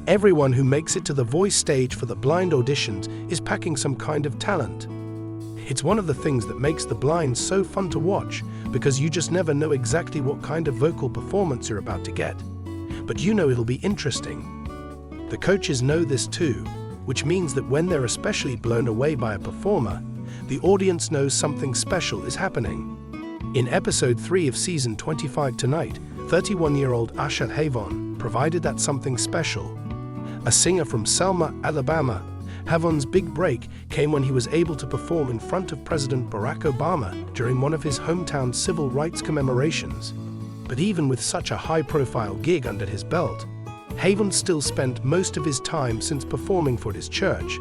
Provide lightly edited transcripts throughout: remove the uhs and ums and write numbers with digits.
Everyone who makes it to the voice stage for the blind auditions is packing some kind of talent. It's one of the things that makes the blind so fun to watch, because you just never know exactly what kind of vocal performance you're about to get. But you know it'll be interesting. The coaches know this too, which means that when they're especially blown away by a performer, the audience knows something special is happening. In episode 3 of season 25 tonight, 31-year-old HaVon provided that something special. A singer from Selma, Alabama, HaVon's big break came when he was able to perform in front of President Barack Obama during one of his hometown civil rights commemorations. But even with such a high-profile gig under his belt, HaVon still spent most of his time since performing for his church,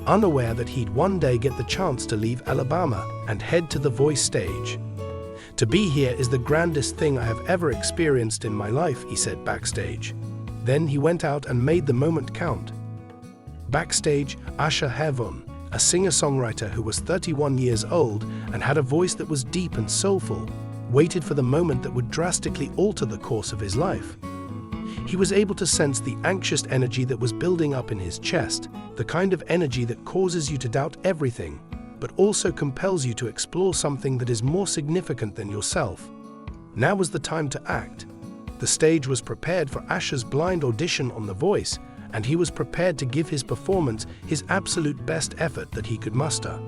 unaware that he'd one day get the chance to leave Alabama and head to the voice stage. "To be here is the grandest thing I have ever experienced in my life," he said backstage. Then he went out and made the moment count. Backstage, HaVon, a singer-songwriter who was 31 years old and had a voice that was deep and soulful, waited for the moment that would drastically alter the course of his life. He was able to sense the anxious energy that was building up in his chest, the kind of energy that causes you to doubt everything, but also compels you to explore something that is more significant than yourself. Now was the time to act. The stage was prepared for Asher's blind audition on The Voice, and he was prepared to give his performance his absolute best effort that he could muster.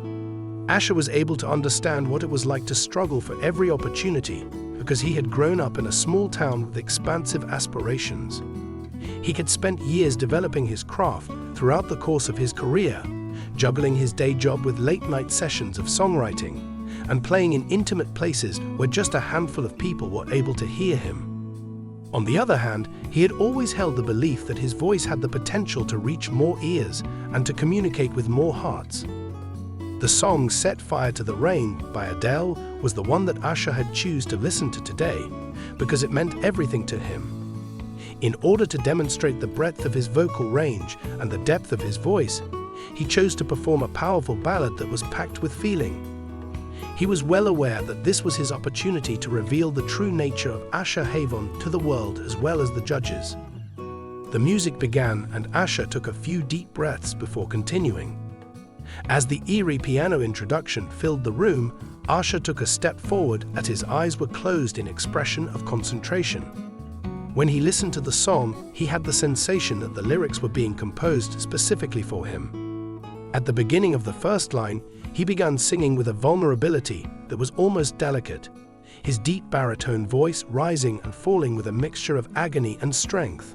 Asher was able to understand what it was like to struggle for every opportunity, because he had grown up in a small town with expansive aspirations. He had spent years developing his craft throughout the course of his career, juggling his day job with late-night sessions of songwriting, and playing in intimate places where just a handful of people were able to hear him. On the other hand, he had always held the belief that his voice had the potential to reach more ears and to communicate with more hearts. The song "Set Fire to the Rain" by Adele was the one that Asher had chosen to listen to today because it meant everything to him. In order to demonstrate the breadth of his vocal range and the depth of his voice, he chose to perform a powerful ballad that was packed with feeling. He was well aware that this was his opportunity to reveal the true nature of HaVon to the world as well as the judges. The music began and Asher took a few deep breaths before continuing. As the eerie piano introduction filled the room, Asher took a step forward as his eyes were closed in expression of concentration. When he listened to the song, he had the sensation that the lyrics were being composed specifically for him. At the beginning of the first line, he began singing with a vulnerability that was almost delicate, his deep baritone voice rising and falling with a mixture of agony and strength.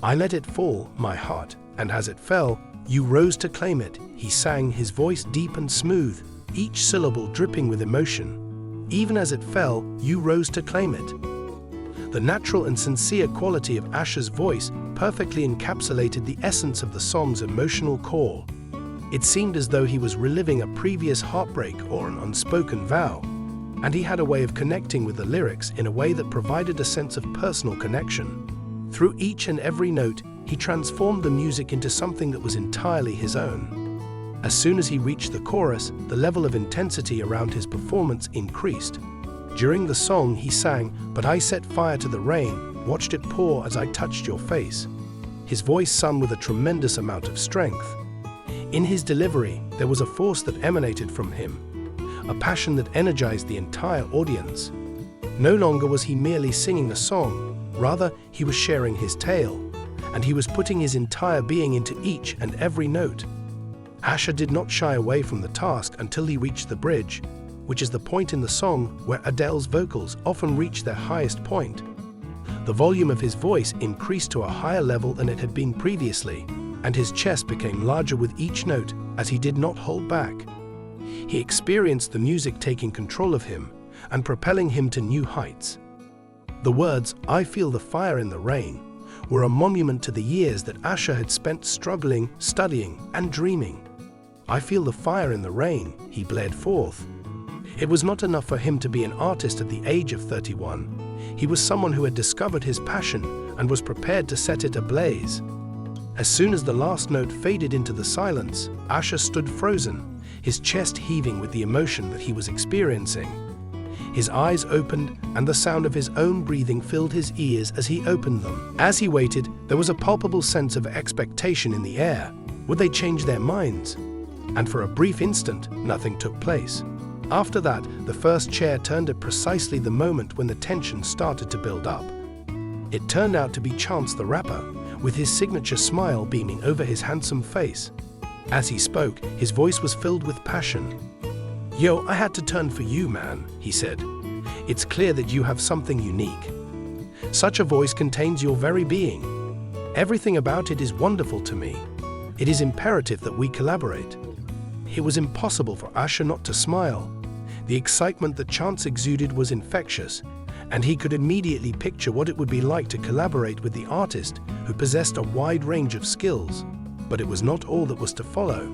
"I let it fall, my heart, and as it fell, you rose to claim it," he sang, his voice deep and smooth, each syllable dripping with emotion. "Even as it fell, you rose to claim it." The natural and sincere quality of Asher's voice perfectly encapsulated the essence of the song's emotional core. It seemed as though he was reliving a previous heartbreak or an unspoken vow, and he had a way of connecting with the lyrics in a way that provided a sense of personal connection. Through each and every note, he transformed the music into something that was entirely his own. As soon as he reached the chorus, the level of intensity around his performance increased. During the song, he sang, "But I set fire to the rain, watched it pour as I touched your face." His voice sung with a tremendous amount of strength. In his delivery, there was a force that emanated from him, a passion that energized the entire audience. No longer was he merely singing a song, rather he was sharing his tale, and he was putting his entire being into each and every note. Asher did not shy away from the task until he reached the bridge, which is the point in the song where Adele's vocals often reach their highest point. The volume of his voice increased to a higher level than it had been previously, and his chest became larger with each note as he did not hold back. He experienced the music taking control of him and propelling him to new heights. The words, "I feel the fire in the rain," were a monument to the years that Asher had spent struggling, studying, and dreaming. "I feel the fire in the rain," he blared forth. It was not enough for him to be an artist at the age of 31. He was someone who had discovered his passion and was prepared to set it ablaze. As soon as the last note faded into the silence, Asher stood frozen, his chest heaving with the emotion that he was experiencing. His eyes opened, and the sound of his own breathing filled his ears as he opened them. As he waited, there was a palpable sense of expectation in the air. Would they change their minds? And for a brief instant, nothing took place. After that, the first chair turned at precisely the moment when the tension started to build up. It turned out to be Chance the Rapper, with his signature smile beaming over his handsome face. As he spoke, his voice was filled with passion. "Yo, I had to turn for you, man," he said. "It's clear that you have something unique. Such a voice contains your very being. Everything about it is wonderful to me. It is imperative that we collaborate." It was impossible for Asher not to smile. The excitement that Chance exuded was infectious, and he could immediately picture what it would be like to collaborate with the artist who possessed a wide range of skills. But it was not all that was to follow.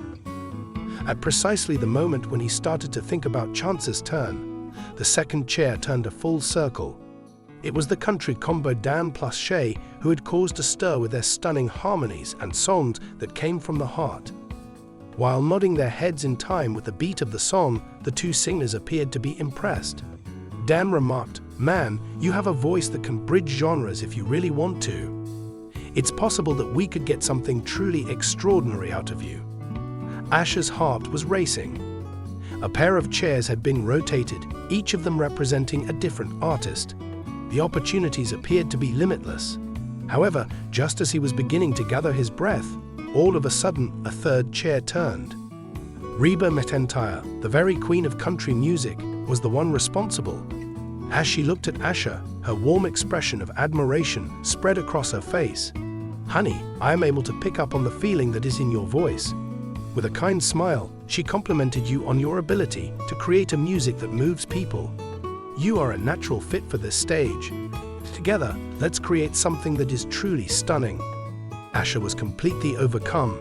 At precisely the moment when he started to think about Chance's turn, the second chair turned a full circle. It was the country combo Dan plus Shay who had caused a stir with their stunning harmonies and songs that came from the heart. While nodding their heads in time with the beat of the song, the two singers appeared to be impressed. Dan remarked, "Man, you have a voice that can bridge genres if you really want to. It's possible that we could get something truly extraordinary out of you." Asher's heart was racing. A pair of chairs had been rotated, each of them representing a different artist. The opportunities appeared to be limitless. However, just as he was beginning to gather his breath, all of a sudden, a third chair turned. Reba McEntire, the very queen of country music, was the one responsible. As she looked at Asher, her warm expression of admiration spread across her face. "Honey, I am able to pick up on the feeling that is in your voice." With a kind smile, she complimented you on your ability to create a music that moves people. "You are a natural fit for this stage. Together, let's create something that is truly stunning." Asher was completely overcome.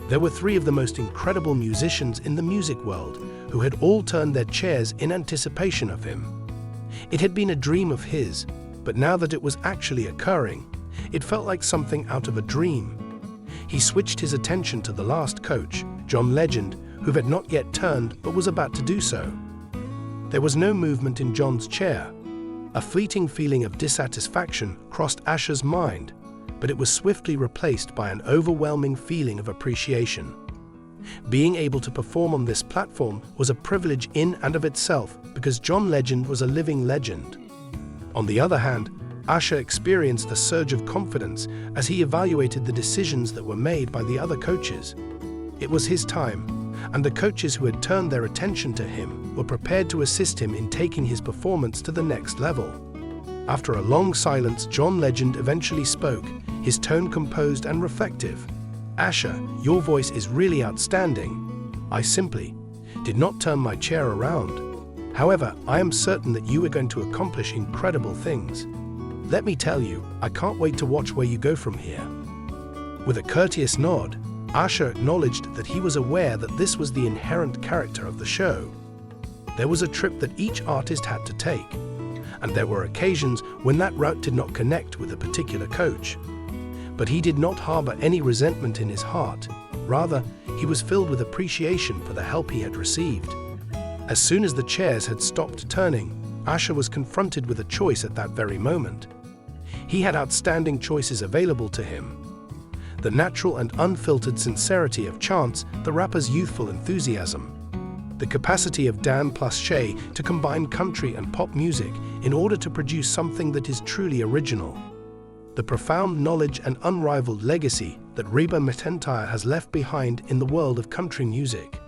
There were three of the most incredible musicians in the music world who had all turned their chairs in anticipation of him. It had been a dream of his, but now that it was actually occurring, it felt like something out of a dream. He switched his attention to the last coach, John Legend, who had not yet turned but was about to do so. There was no movement in John's chair. A fleeting feeling of dissatisfaction crossed Asher's mind, but it was swiftly replaced by an overwhelming feeling of appreciation. Being able to perform on this platform was a privilege in and of itself because John Legend was a living legend. On the other hand, Asher experienced a surge of confidence as he evaluated the decisions that were made by the other coaches. It was his time, and the coaches who had turned their attention to him were prepared to assist him in taking his performance to the next level. After a long silence, John Legend eventually spoke, his tone composed and reflective. "Asher, your voice is really outstanding. I simply did not turn my chair around. However, I am certain that you are going to accomplish incredible things. Let me tell you, I can't wait to watch where you go from here." With a courteous nod, Asher acknowledged that he was aware that this was the inherent character of the show. There was a trip that each artist had to take, and there were occasions when that route did not connect with a particular coach. But he did not harbor any resentment in his heart. Rather, he was filled with appreciation for the help he had received. As soon as the chairs had stopped turning, Asher was confronted with a choice at that very moment. He had outstanding choices available to him. The natural and unfiltered sincerity of Chance, the rapper's youthful enthusiasm. The capacity of Dan plus Shay to combine country and pop music in order to produce something that is truly original. The profound knowledge and unrivaled legacy that Reba McEntire has left behind in the world of country music.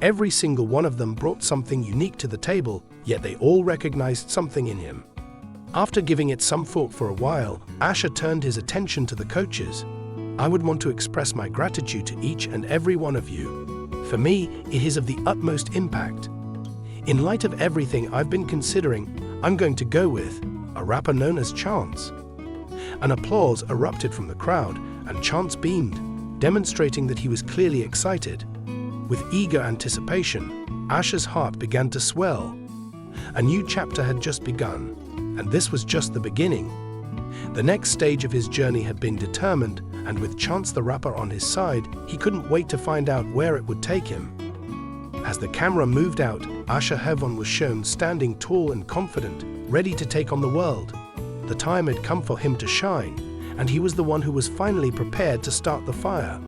Every single one of them brought something unique to the table, yet they all recognized something in him. After giving it some thought for a while, Asher turned his attention to the coaches. "I would want to express my gratitude to each and every one of you. For me, it is of the utmost impact. In light of everything I've been considering, I'm going to go with a rapper known as Chance." An applause erupted from the crowd, and Chance beamed, demonstrating that he was clearly excited. With eager anticipation, Asher's heart began to swell. A new chapter had just begun, and this was just the beginning. The next stage of his journey had been determined, and with Chance the Rapper on his side, he couldn't wait to find out where it would take him. As the camera moved out, HaVon was shown standing tall and confident, ready to take on the world. The time had come for him to shine, and he was the one who was finally prepared to start the fire.